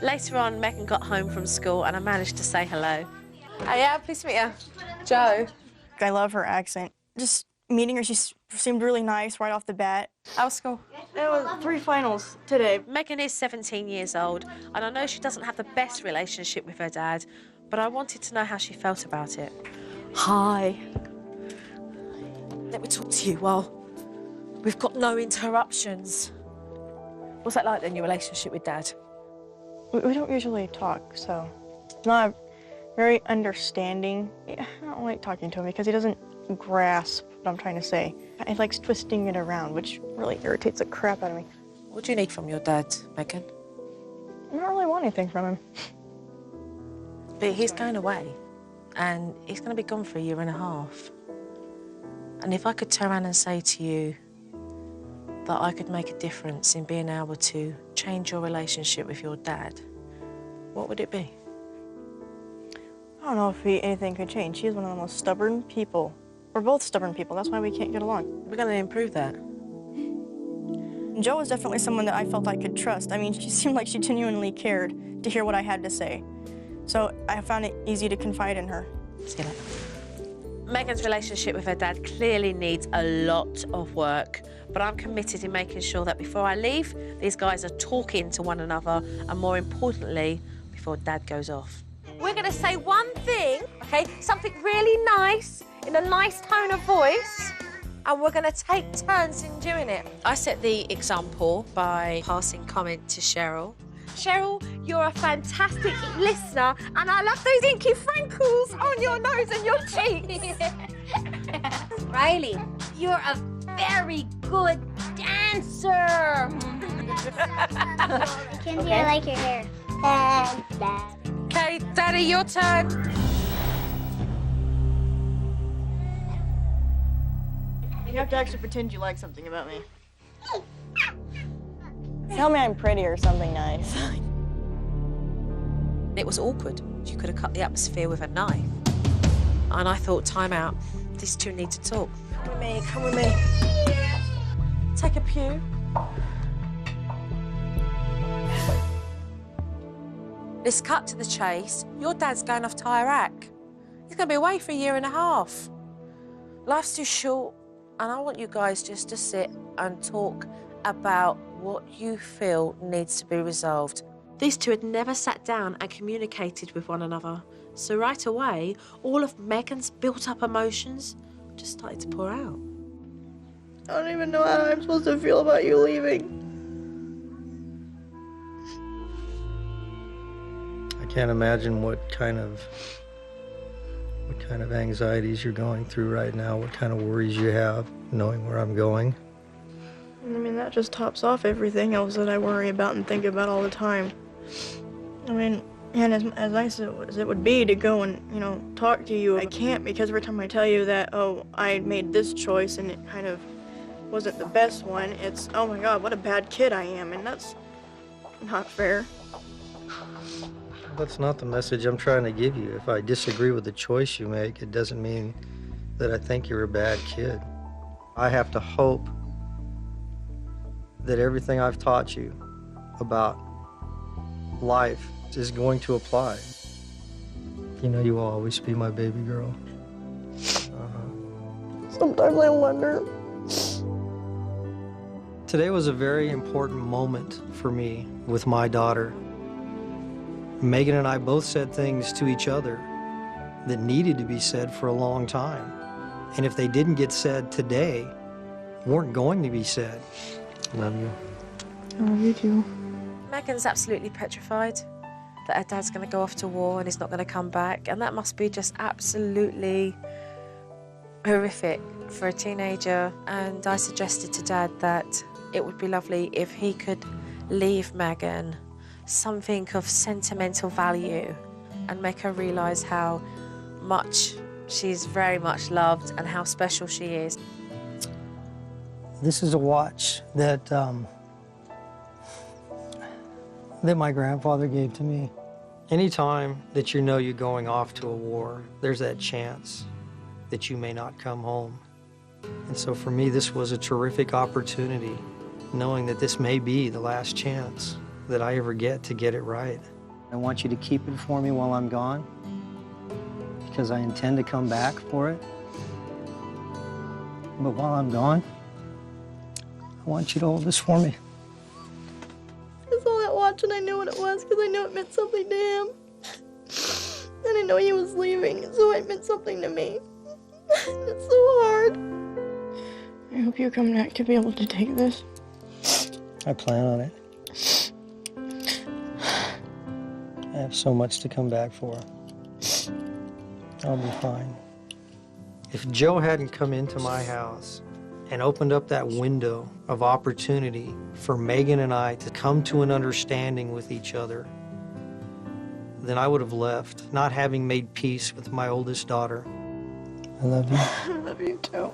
Later on, Megan got home from school and I managed to say hello. Oh, yeah, pleased to meet you. Joe. I love her accent. Just meeting her, she seemed really nice right off the bat. How was school? There was 3 finals today. Megan is 17 years old, and I know she doesn't have the best relationship with her dad, but I wanted to know how she felt about it. Hi. Let me talk to you while we've got no interruptions. What's that like then, your relationship with Dad? We don't usually talk, so it's not very understanding. I don't like talking to him because he doesn't grasp what I'm trying to say. He likes twisting it around, which really irritates the crap out of me. What do you need from your dad, Megan? I don't really want anything from him. But he's going away, and he's going to be gone for 1.5 years. And if I could turn around and say to you that I could make a difference in being able to change your relationship with your dad, what would it be? I don't know if anything could change. He's one of the most stubborn people. We're both stubborn people. That's why we can't get along. We're going to improve that. Jo was definitely someone that I felt I could trust. I mean, she seemed like she genuinely cared to hear what I had to say. So I found it easy to confide in her. See you later. Megan's relationship with her dad clearly needs a lot of work, but I'm committed in making sure that before I leave, these guys are talking to one another, and more importantly, before Dad goes off. We're going to say one thing, OK? Something really nice, in a nice tone of voice, and we're going to take turns in doing it. I set the example by passing comment to Cheryl. Cheryl, you're a fantastic listener, and I love those inky freckles on your nose and your cheeks. Riley, you're a very good dancer. Kenzie, I like your hair. OK, Daddy, your turn. You have to actually pretend you like something about me. Tell me I'm pretty or something nice. It was awkward. You could have cut the atmosphere with a knife. And I thought, time out. These two need to talk. Come with me, come with me. Take a pew. Let's cut to the chase. Your dad's going off to Iraq. He's going to be away for 1.5 years. Life's too short, and I want you guys just to sit and talk about what you feel needs to be resolved. These two had never sat down and communicated with one another. So right away, all of Megan's built-up emotions just started to pour out. I don't even know how I'm supposed to feel about you leaving. I can't imagine what kind of anxieties you're going through right now, what kind of worries you have, knowing where I'm going. I mean, that just tops off everything else that I worry about and think about all the time. I mean, and as nice as it would be to go and, you know, talk to you, I can't, because every time I tell you that, oh, I made this choice and it kind of wasn't the best one, it's, oh my God, what a bad kid I am, and that's not fair. That's not the message I'm trying to give you. If I disagree with the choice you make, it doesn't mean that I think you're a bad kid. I have to hope that everything I've taught you about life is going to apply. You know you will always be my baby girl. Sometimes I wonder. Today was a very important moment for me with my daughter. Megan and I both said things to each other that needed to be said for a long time. And if they didn't get said today, weren't going to be said. Love you. I love you too. Megan's absolutely petrified that her dad's going to go off to war and he's not going to come back. And that must be just absolutely horrific for a teenager. And I suggested to Dad that it would be lovely if he could leave Megan something of sentimental value and make her realise how much she's very much loved and how special she is. This is a watch that my grandfather gave to me. Anytime that you know you're going off to a war, there's that chance that you may not come home. And so for me, this was a terrific opportunity, knowing that this may be the last chance that I ever get to get it right. I want you to keep it for me while I'm gone, because I intend to come back for it. But while I'm gone, I want you to hold this for me. I saw that watch and I knew what it was because I knew it meant something to him. And I know he was leaving, so it meant something to me. It's so hard. I hope you come back to be able to take this. I plan on it. I have so much to come back for. I'll be fine. If Joe hadn't come into my house and opened up that window of opportunity for Megan and I to come to an understanding with each other, then I would have left, not having made peace with my oldest daughter. I love you. I love you too.